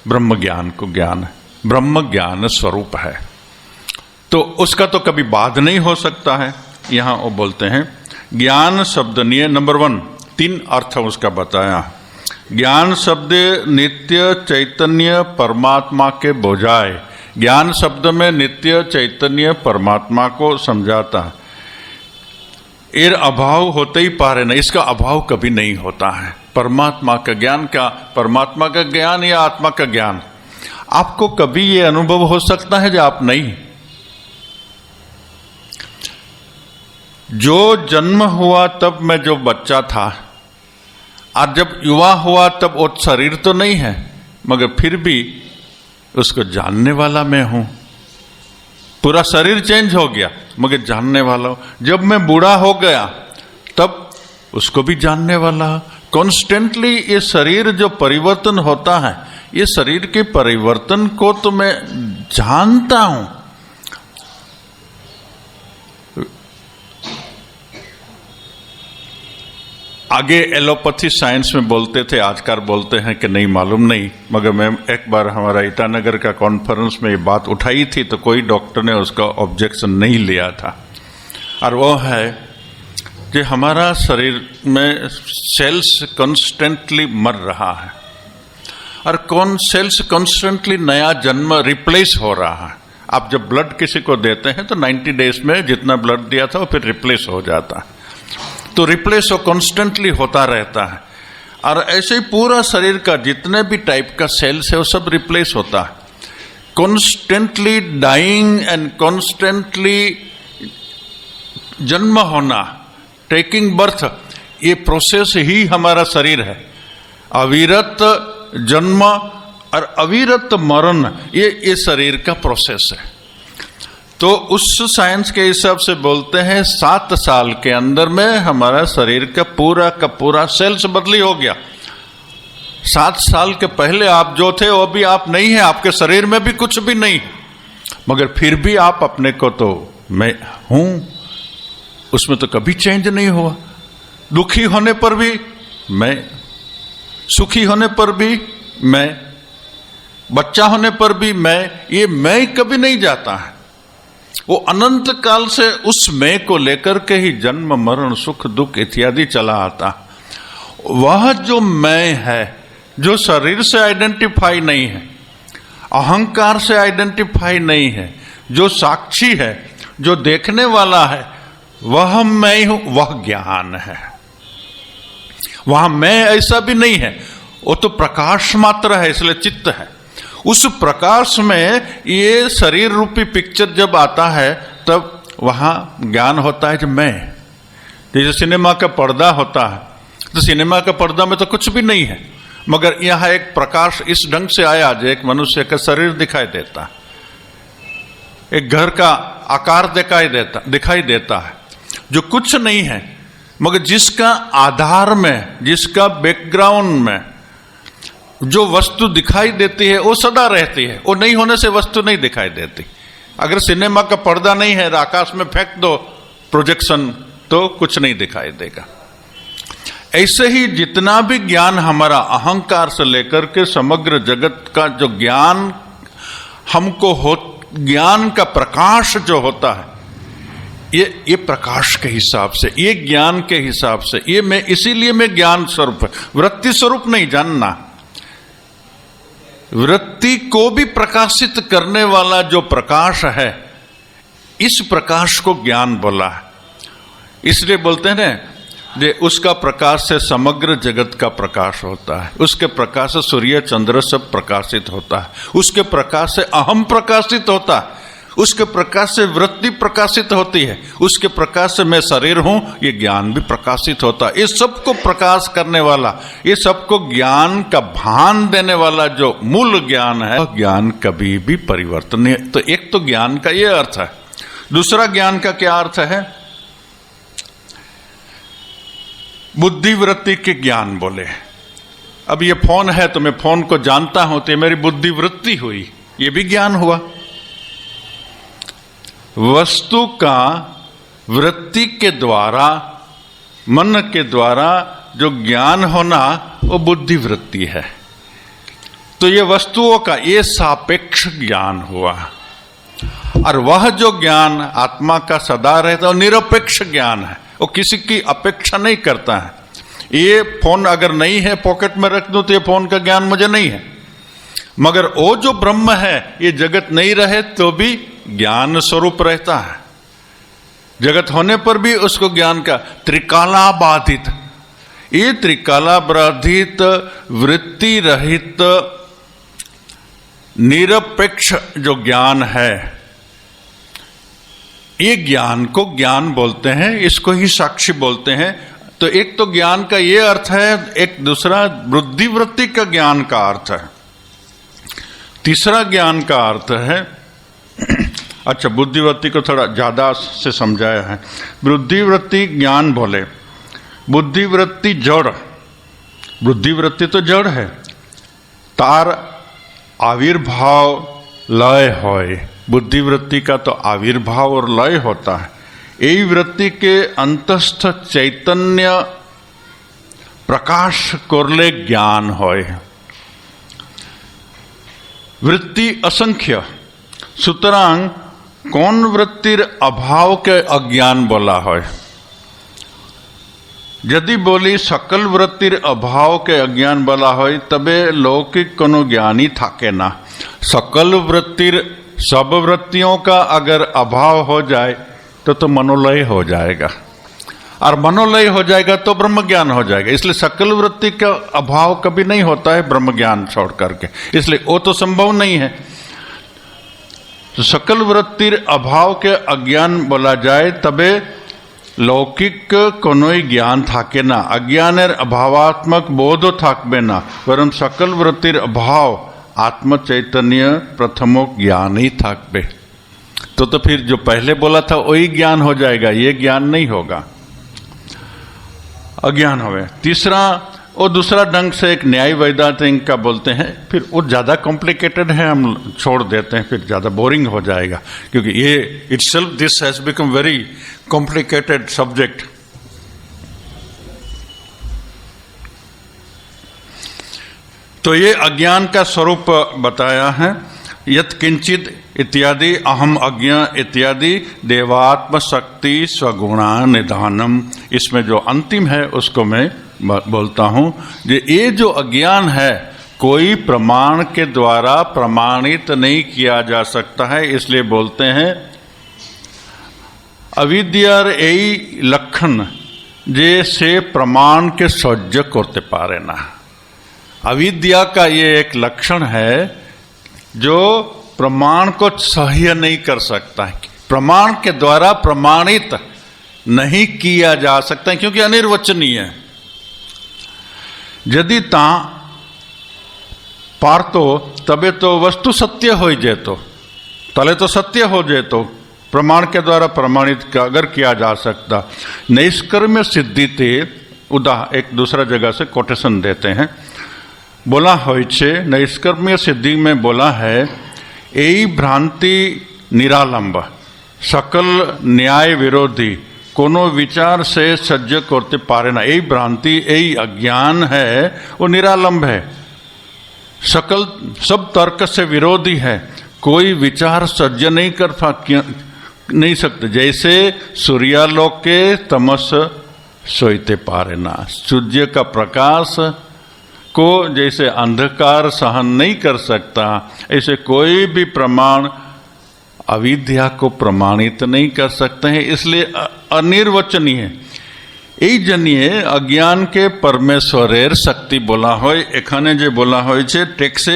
ब्रह्म ज्ञान को, ज्ञान ब्रह्म ज्ञान स्वरूप है, तो उसका तो कभी बाध नहीं हो सकता है। यहां वो बोलते हैं ज्ञान शब्द निये नंबर 1 3 अर्थ उसका बताया। ज्ञान शब्द नित्य चैतन्य परमात्मा के बोझाए। ज्ञान शब्द में नित्य चैतन्य परमात्मा को समझाता है। एर अभाव होते ही पारे नहीं, इसका अभाव कभी नहीं होता है। परमात्मा का ज्ञान का, परमात्मा का ज्ञान या आत्मा का ज्ञान, आपको कभी ये अनुभव हो सकता है जो आप नहीं। जो जन्म हुआ तब मैं जो बच्चा था, और जब युवा हुआ तब वो शरीर तो नहीं है, मगर फिर भी उसको जानने वाला मैं हूं। पूरा शरीर चेंज हो गया मगर जानने वाला हूं। जब मैं बूढ़ा हो गया तब उसको भी जानने वाला। कॉन्स्टेंटली ये शरीर जो परिवर्तन होता है, ये शरीर के परिवर्तन को तो मैं जानता हूं। आगे एलोपैथी साइंस में बोलते थे, आजकल बोलते हैं कि नहीं, मालूम नहीं। मगर मैं एक बार हमारा ईटानगर का कॉन्फ्रेंस में ये बात उठाई थी तो कोई डॉक्टर ने उसका ऑब्जेक्शन नहीं लिया था। और वो है कि हमारा शरीर में सेल्स कॉन्स्टेंटली मर रहा है और कौन सेल्स कॉन्स्टेंटली नया जन्म रिप्लेस हो रहा है। आप जब ब्लड किसी को देते हैं तो 90 डेज में जितना ब्लड दिया था वो फिर रिप्लेस हो जाता है। तो रिप्लेस वो कॉन्स्टेंटली होता रहता है। और ऐसे ही पूरा शरीर का जितने भी टाइप का सेल्स है वो सब रिप्लेस होता है। कॉन्स्टेंटली डाइंग एंड कॉन्स्टेंटली जन्म होना, टेकिंग बर्थ, ये प्रोसेस ही हमारा शरीर है। अविरत जन्म और अविरत मरण, ये शरीर का प्रोसेस है। तो उस साइंस के हिसाब से बोलते हैं 7 साल के अंदर में हमारा शरीर का पूरा सेल्स बदली हो गया। 7 साल के पहले आप जो थे वो भी आप नहीं है, आपके शरीर में भी कुछ भी नहीं, मगर फिर भी आप अपने को तो मैं हूं, उसमें तो कभी चेंज नहीं हुआ। दुखी होने पर भी मैं, सुखी होने पर भी मैं, बच्चा होने पर भी मैं, ये मैं कभी नहीं जाता है। वो अनंत काल से उस मैं को लेकर के ही जन्म मरण सुख दुख इत्यादि चला आता। वह जो मैं है, जो शरीर से आइडेंटिफाई नहीं है, अहंकार से आइडेंटिफाई नहीं है। जो साक्षी है, जो देखने वाला है, वह मैं हूं, वह ज्ञान है। वहां मैं ऐसा भी नहीं है, वो तो प्रकाश मात्र है, इसलिए चित्त है। उस प्रकाश में ये शरीर रूपी पिक्चर जब आता है तब वहां ज्ञान होता है जो मैं। जैसे सिनेमा का पर्दा होता है, तो सिनेमा का पर्दा में तो कुछ भी नहीं है, मगर यहां एक प्रकाश इस ढंग से आया जो एक मनुष्य का शरीर दिखाई देता है, एक घर का आकार दिखाई देता है, जो कुछ नहीं है, मगर जिसका आधार में, जिसका बैकग्राउंड में जो वस्तु दिखाई देती है वो सदा रहती है। वो नहीं होने से वस्तु नहीं दिखाई देती। अगर सिनेमा का पर्दा नहीं है, आकाश में फेंक दो प्रोजेक्शन, तो कुछ नहीं दिखाई देगा। ऐसे ही जितना भी ज्ञान हमारा अहंकार से लेकर के समग्र जगत का जो ज्ञान हमको हो, ज्ञान का प्रकाश जो होता है, ये प्रकाश के हिसाब से, ये ज्ञान के हिसाब से, ये मैं इसीलिए मैं ज्ञान स्वरूप है, वृत्ति स्वरूप नहीं जानना। वृत्ति को भी प्रकाशित करने वाला जो प्रकाश है, इस प्रकाश को ज्ञान बोला है। इसलिए बोलते हैं ना, जे उसका प्रकाश से समग्र जगत का प्रकाश होता है, उसके प्रकाश से सूर्य चंद्र सब प्रकाशित होता है, उसके प्रकाश से अहम प्रकाशित होता है, उसके प्रकाश से वृत्ति प्रकाशित होती है, उसके प्रकाश से मैं शरीर हूं, ये ज्ञान भी प्रकाशित होता है। ये सबको प्रकाश करने वाला, ये सबको ज्ञान का भान देने वाला जो मूल ज्ञान है, ज्ञान कभी भी परिवर्तन नहीं। तो एक तो ज्ञान का ये अर्थ है। दूसरा ज्ञान का क्या अर्थ है? बुद्धि वृत्ति के ज्ञान बोले। अब ये फोन है तो मैं फोन को जानता हूं, तो मेरी बुद्धि वृत्ति हुई, ये भी ज्ञान हुआ। वस्तु का वृत्ति के द्वारा, मन के द्वारा जो ज्ञान होना, वो बुद्धि वृत्ति है। तो ये वस्तुओं का ये सापेक्ष ज्ञान हुआ। और वह जो ज्ञान आत्मा का सदा रहता है, वो निरपेक्ष ज्ञान है, वो किसी की अपेक्षा नहीं करता है। ये फोन अगर नहीं है, पॉकेट में रख दूं तो ये फोन का ज्ञान मुझे नहीं है, मगर वो जो ब्रह्म है, ये जगत नहीं रहे तो भी ज्ञान स्वरूप रहता है। जगत होने पर भी उसको ज्ञान का त्रिकाला बाधित, ये त्रिकाला बाधित वृत्ति रहित निरपेक्ष जो ज्ञान है, ये ज्ञान को ज्ञान बोलते हैं, इसको ही साक्षी बोलते हैं। तो एक तो ज्ञान का ये अर्थ है, एक दूसरा बुद्धि वृत्ति का ज्ञान का अर्थ है। तीसरा ज्ञान का अर्थ है, अच्छा बुद्धिवृत्ति को थोड़ा ज्यादा से समझाया है। बुद्धिवृत्ति ज्ञान बोले, बुद्धिवृत्ति जड़, बुद्धिवृत्ति तो जड़ है, तार आविर्भाव लय होय। बुद्धिवृत्ति का तो आविर्भाव और लय होता है। यही वृत्ति के अंतस्थ चैतन्य प्रकाश कोरले ज्ञान होय। वृत्ति असंख्य, सुतरांग कौन वृत्तिर अभाव के अज्ञान बोला है। यदि बोली सकल वृत्तिर अभाव के अज्ञान बोला है, तबे लौकिक कोनो ज्ञानी थाके ना। सकल वृत्तिर, सब वृत्तियों का अगर अभाव हो जाए तो मनोलय हो जाएगा, और मनोलय हो जाएगा तो ब्रह्म ज्ञान हो जाएगा। इसलिए सकल वृत्ति का अभाव कभी नहीं होता है ब्रह्म ज्ञान छोड़ करके, इसलिए वो तो संभव नहीं है। तो सकल वृत्तिर अभाव के अज्ञान बोला जाए, तबे लौकिक कोनोई ज्ञान थाके ना। अज्ञानेर अभावात्मक बोध थाकबे ना, वरम सकल वृत्तिर अभाव आत्म चैतन्य प्रथमो ज्ञान ही थाकबे। तो फिर जो पहले बोला था वही ज्ञान हो जाएगा, ये ज्ञान नहीं होगा, अज्ञान होवे। तीसरा, वो दूसरा ढंग से एक न्याय वैदांतिक का बोलते हैं, फिर वो ज़्यादा कॉम्प्लिकेटेड है, हम छोड़ देते हैं, फिर ज़्यादा बोरिंग हो जाएगा, क्योंकि ये itself this has become very complicated subject. तो ये अज्ञान का स्वरूप बताया है। यत किंचित इत्यादि, अहम अज्ञ इत्यादि, देवात्म शक्ति स्वगुणा निधानम। इसमें जो अंतिम है उसको मैं बोलता हूं, ये जो अज्ञान है, कोई प्रमाण के द्वारा प्रमाणित नहीं किया जा सकता है। इसलिए बोलते हैं अविद्यार यही लक्षण जे से प्रमाण के सह्य करते पारे ना। अविद्या का ये एक लक्षण है जो प्रमाण को सह्य नहीं कर सकता है, प्रमाण के द्वारा प्रमाणित नहीं किया जा सकता है, क्योंकि अनिर्वचनीय है। यदि ता पारतो तबे तो वस्तु सत्य हो जेतो, तले तो सत्य हो जेतो, प्रमाण के द्वारा प्रमाणित अगर किया जा सकता। नैष्कर्म्य सिद्धि ते एक दूसरा जगह से कोटेशन देते हैं, बोला होय छे नैष्कर्म्य सिद्धि में बोला है यही भ्रांति निरालंब सकल न्याय विरोधी कोनो विचार से सज्ज करते पारे ना। यही भ्रांति यही अज्ञान है वो निरालंब है, सकल सब तर्क से विरोधी है, कोई विचार सज्ज नहीं सकते। जैसे सूर्यालोक के तमस सोईते पारे ना, सूर्य का प्रकाश को जैसे अंधकार सहन नहीं कर सकता, ऐसे कोई भी प्रमाण अविद्या को प्रमाणित नहीं कर सकते हैं, इसलिए अनिर्वचनीय है। এই জন্যে अज्ञान के परमेश्वरेर शक्ति बोला होय। एखाने जे बोला होय छे टेक्से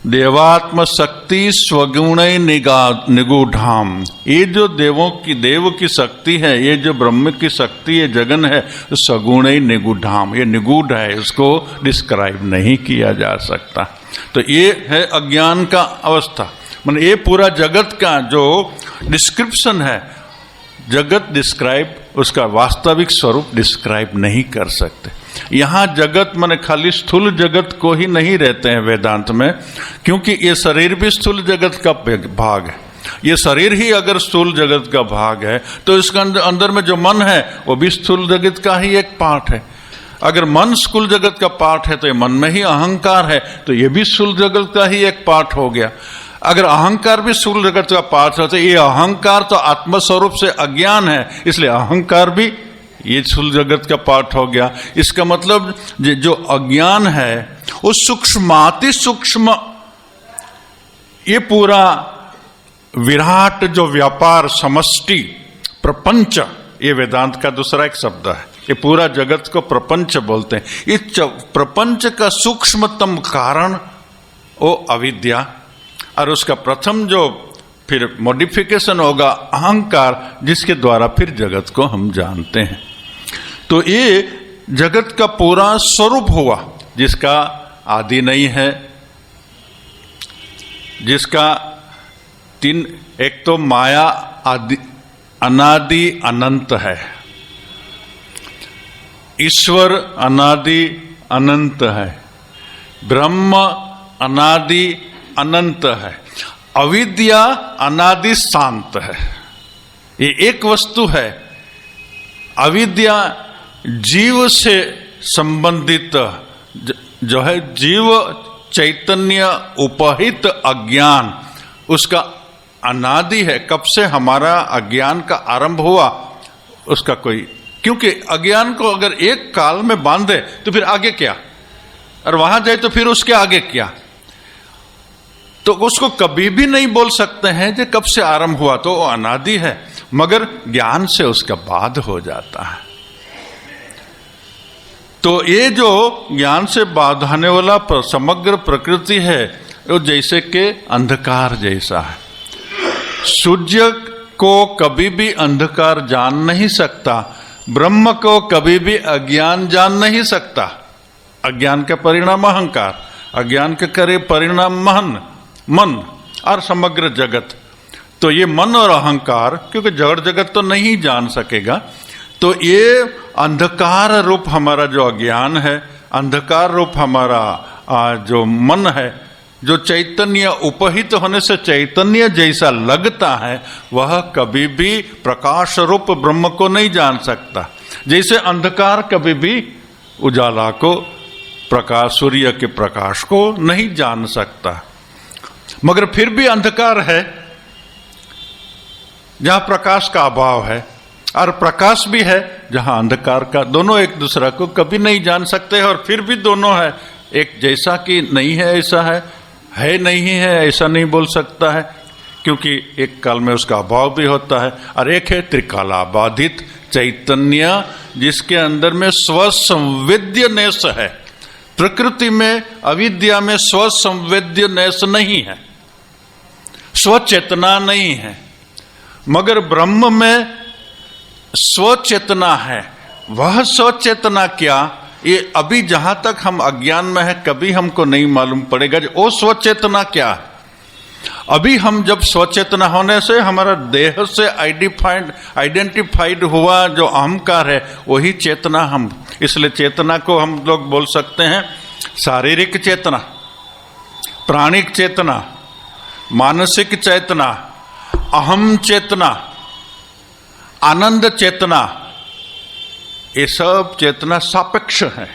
देवात्म शक्ति स्वगुणै निगूढ़ाम। ये जो देव की शक्ति है, ये जो ब्रह्म की शक्ति है, जगन है, सगुणै निगूढ़ाम, ये निगूढ़ है, उसको डिस्क्राइब नहीं किया जा सकता। तो ये है अज्ञान का अवस्था। मतलब ये पूरा जगत का जो डिस्क्रिप्शन है, जगत डिस्क्राइब, उसका वास्तविक स्वरूप डिस्क्राइब नहीं कर सकते। यहाँ जगत माने खाली स्थूल जगत को ही नहीं रहते हैं वेदांत में, क्योंकि ये शरीर भी स्थूल जगत का भाग है। ये शरीर ही अगर स्थूल जगत का भाग है तो इसका अंदर में जो मन है वो भी स्थूल जगत का ही एक पार्ट है। अगर मन स्थूल जगत का पार्ट है तो ये मन में ही अहंकार है, तो ये भी स्थूल जगत का ही एक पार्ट हो गया। अगर अहंकार भी स्थूल जगत का पार्ट है तो ये अहंकार तो आत्मस्वरूप से अज्ञान है, इसलिए अहंकार भी ये स्थूल जगत का पार्ट हो गया। इसका मतलब जो अज्ञान है वो सूक्ष्माति सूक्ष्म, ये पूरा विराट जो व्यापार समष्टि प्रपंच, ये वेदांत का दूसरा एक शब्द है। ये पूरा जगत को प्रपंच बोलते हैं। ये प्रपंच का सूक्ष्मतम कारण वो अविद्या, और उसका प्रथम जो फिर मॉडिफिकेशन होगा अहंकार, जिसके द्वारा फिर जगत को हम जानते हैं। तो ये जगत का पूरा स्वरूप हुआ, जिसका आदि नहीं है, जिसका तीन, एक तो माया आदि अनादि अनंत है, ईश्वर अनादि अनंत है, ब्रह्म अनादि अनंत है, अविद्या अनादि शांत है। ये एक वस्तु है। अविद्या जीव से संबंधित जो है, जीव चैतन्य उपहित अज्ञान, उसका अनादि है। कब से हमारा अज्ञान का आरंभ हुआ उसका कोई, क्योंकि अज्ञान को अगर एक काल में बांधे तो फिर आगे क्या, और वहां जाए तो फिर उसके आगे क्या, तो उसको कभी भी नहीं बोल सकते हैं कि कब से आरंभ हुआ, तो वो अनादि है। मगर ज्ञान से उसका बाध हो जाता है। तो ये जो ज्ञान से बाधाने वाला समग्र प्रकृति है, वो जैसे कि अंधकार जैसा है। सूर्य को कभी भी अंधकार जान नहीं सकता, ब्रह्म को कभी भी अज्ञान जान नहीं सकता। अज्ञान का परिणाम अहंकार, अज्ञान के करे परिणाम मन और समग्र जगत। तो ये मन और अहंकार, क्योंकि जड़ जगत तो नहीं जान सकेगा, तो ये अंधकार रूप हमारा जो अज्ञान है, अंधकार रूप हमारा जो मन है, जो चैतन्य उपहित होने से चैतन्य जैसा लगता है, वह कभी भी प्रकाश रूप ब्रह्म को नहीं जान सकता। जैसे अंधकार कभी भी उजाला को, प्रकाश, सूर्य के प्रकाश को नहीं जान सकता। मगर फिर भी अंधकार है जहां प्रकाश का अभाव है, और प्रकाश भी है जहां अंधकार का, दोनों एक दूसरे को कभी नहीं जान सकते हैं, और फिर भी दोनों है, एक जैसा कि नहीं है ऐसा है नहीं है ऐसा नहीं बोल सकता है, क्योंकि एक काल में उसका अभाव भी होता है, और एक है त्रिकालाबाधित चैतन्य जिसके अंदर में स्वसंवेद्यनेस है। प्रकृति में, अविद्या में स्वसंवेद्यनेस नहीं है, स्वचेतना नहीं है, मगर ब्रह्म में स्वचेतना है। वह स्वचेतना क्या, ये अभी जहां तक हम अज्ञान में है कभी हमको नहीं मालूम पड़ेगा वो स्वचेतना क्या है। अभी हम जब स्वचेतना होने से हमारा देह से आइडेंटिफाइड हुआ जो अहंकार है वही चेतना हम, इसलिए चेतना को हम लोग बोल सकते हैं शारीरिक चेतना, प्राणिक चेतना, मानसिक चेतना, अहम चेतना, आनंद चेतना। ये सब चेतना सापेक्ष है।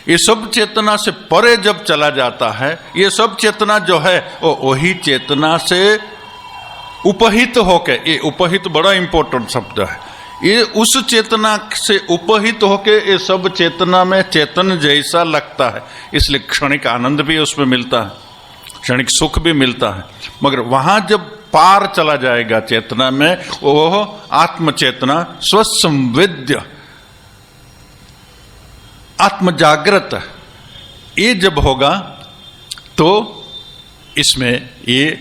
ये सब चेतना से परे जब चला जाता है, ये सब चेतना जो है वो वही चेतना से उपहित होके, ये उपहित बड़ा इंपॉर्टेंट शब्द है, ये उस चेतना से उपहित होके ये सब चेतना में चेतन जैसा लगता है, इसलिए क्षणिक आनंद भी उसमें मिलता है, क्षणिक सुख भी मिलता है। मगर वहां जब पार चला जाएगा चेतना में, वो आत्म चेतना स्वसंवेद्य आत्म जागृत, ये जब होगा तो इसमें ये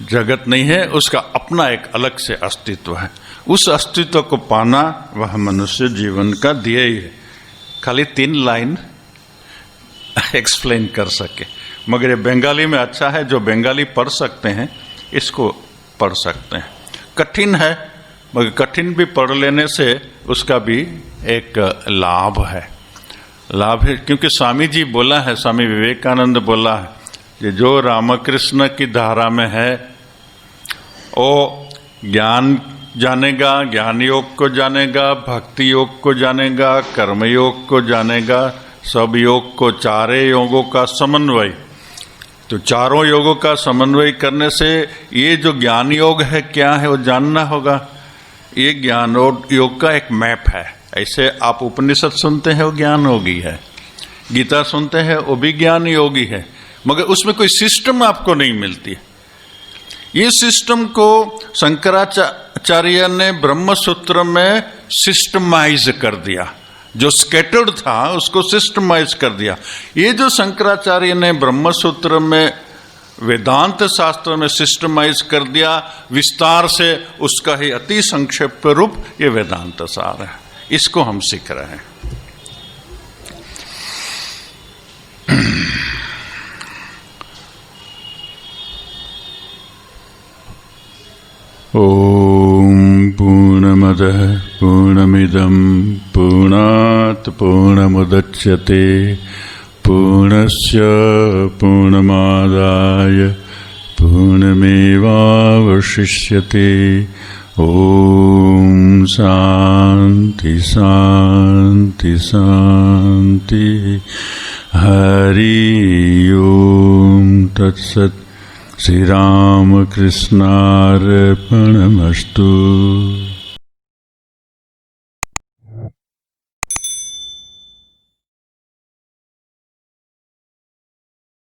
जगत नहीं है, उसका अपना एक अलग से अस्तित्व है। उस अस्तित्व को पाना वह मनुष्य जीवन का ध्येय है। खाली 3 लाइन एक्सप्लेन कर सके, मगर ये बंगाली में अच्छा है, जो बंगाली पढ़ सकते हैं इसको पढ़ सकते हैं। कठिन है, मगर कठिन भी पढ़ लेने से उसका भी एक लाभ है, क्योंकि स्वामी जी बोला है, स्वामी विवेकानंद बोला है कि जो रामकृष्ण की धारा में है वो ज्ञान जानेगा, ज्ञान योग को जानेगा, भक्ति योग को जानेगा, कर्म योग को जानेगा, सब योग को, चारे योगों का समन्वय। तो चारों योगों का समन्वय करने से ये जो ज्ञान योग है क्या है वो जानना होगा। ये ज्ञान योग का एक मैप है। ऐसे आप उपनिषद सुनते हैं वो ज्ञान योगी है, गीता सुनते हैं वो भी ज्ञान योगी है, मगर उसमें कोई सिस्टम आपको नहीं मिलती। ये सिस्टम को शंकराचार्य ने ब्रह्म सूत्र में सिस्टमाइज कर दिया, जो स्कैटर्ड था उसको सिस्टमाइज कर दिया। ये जो शंकराचार्य ने ब्रह्म सूत्र में, वेदांत शास्त्र में सिस्टमाइज कर दिया विस्तार से, उसका ही अति संक्षिप्त रूप ये वेदांत सार है। इसको हम सीख रहे हैं। ओम पूर्णमदः पूर्णमिदं पूर्णात् पूर्णमुदच्यते पूर्णस्य पूर्णमादाय पूर्णमेवावशिष्यते। ओम शांति शांति शांति। हरि ओम तत्सत्। श्री राम कृष्णार्पणमस्तु।